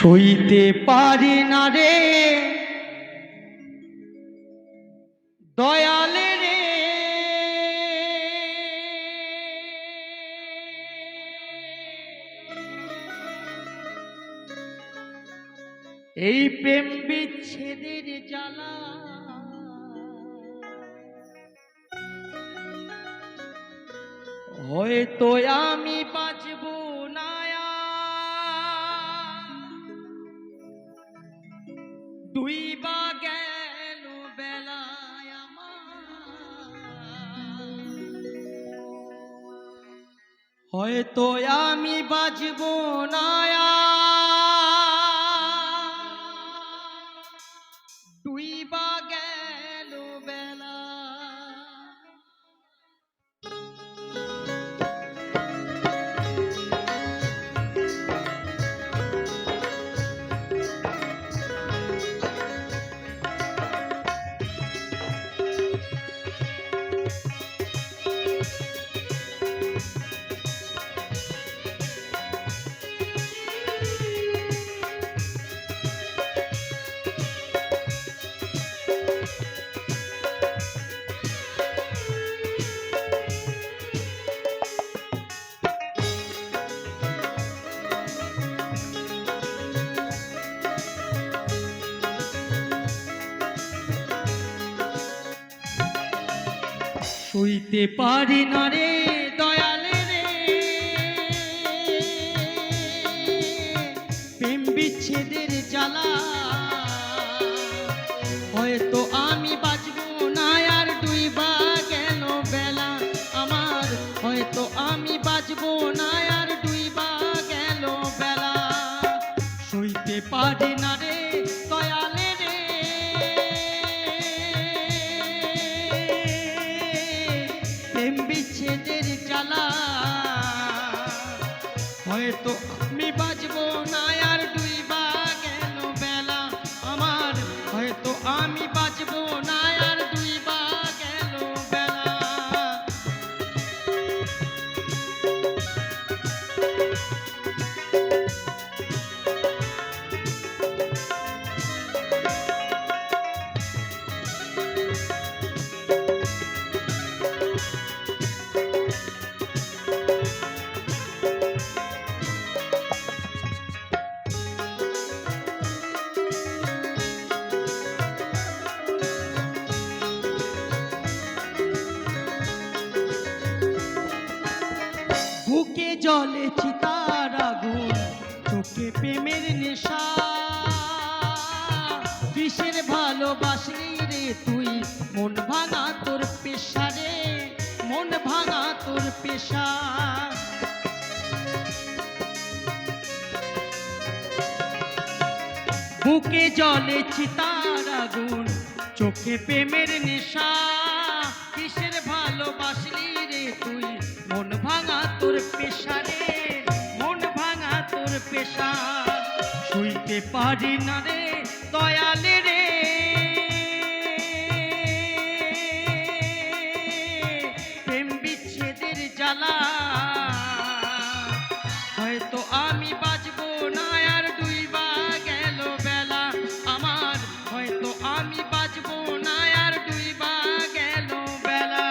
সইতে পারি না রে দয়ালে রে, এই প্রেম বিচ্ছেদের জ্বালা। হয়তো আমি বাঁচব না, দুই বা গেল বেলায় আমার, হয়তো আমি বাঁচব না, দুই বা গেল বেলা। সইতে পারি না রে দয়ালে রে, প্রেম বিচ্ছেদের জ্বালা। হয়তো আমি বাঁচব না আর দুই বা গেল বেলা আমার, হয়তো আমি বাঁচব না আর দুই বা গেল বেলা। সইতে পারি না রে দয়ালে রে, প্রেম বিচ্ছেদের জ্বালা। হয়তো আমি বাঁচব না আর দুই বা গেল বেলা আমার, হয়তো আমি বাঁচব না আর দুই বা গেল বেলা। বুকে জলে চিতার আগুন, চোখে প্রেমের নেশা। কিসের ভালোবাসলি রে তুই, মন ভাঙা তোর পেশা রে, মন ভাঙা তোর পেশা। বুকে জলে চিতার আগুন, চোখে প্রেমের নেশা। কিসের ভালোবাসলি রে তুই, মন ভাঙা তোর পেশা রে, মন ভাঙা তোর পেশা। সইতে পারি না রে দয়ালে রে, প্রেম বিচ্ছেদের জ্বালা। হয়তো আমি বাঁচব না আর দুই বা গেল বেলা আমার, হয়তো আমি বাঁচব না আর দুই বা গেল বেলা।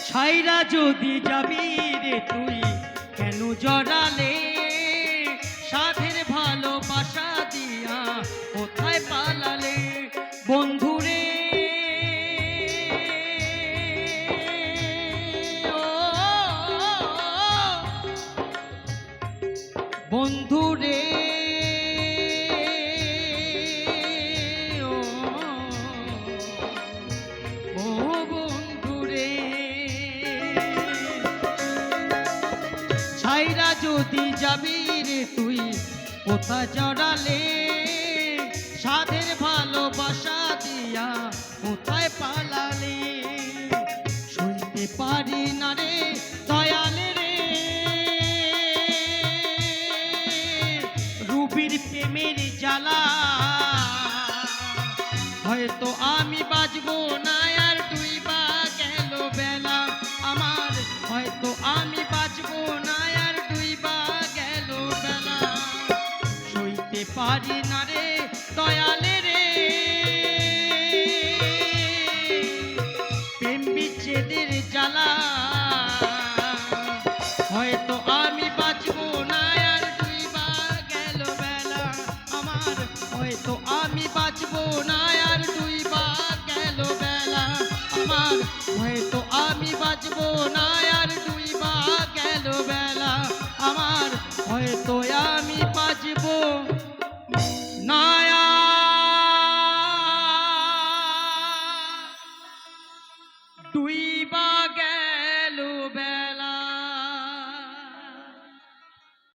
ছাইরা যদি যাবি রে তুই, কেন জড়ালে সাধের ভালোবাসা দিয়া, কোথায় পালালে বন্ধুরে। বন্ধুরে ও বন্ধুরে, ছাইরা যদি যাবি রে তুই কোথা জড়ালে, সাধের ভালোবাসা দিয়া কোথায় পালালে। সইতে পারি না রে দয়ালে রে, রুবির প্রেমের জ্বালা। হয়তো আমি বাঁচবো না আর ডুইবা গেল বেলা আমার, হয়তো আমি বাঁচবো না আর ডুইবা গেল বেলা। সইতে পারি না রে দয়ালে রে, প্রেম বিচ্ছেদের জ্বালা। হয়তো আমি বাঁচবো না আর ডুইবা গেল বেলা আমার, হয়তো আমি বাঁচবো না আর ডুইবা গেল বেলা আমার, হয়তো আমি বাঁচবো না আর ডুইবা গেল বেলা আমার, হয়তো আমি বাঁচবো না আর ডুইবা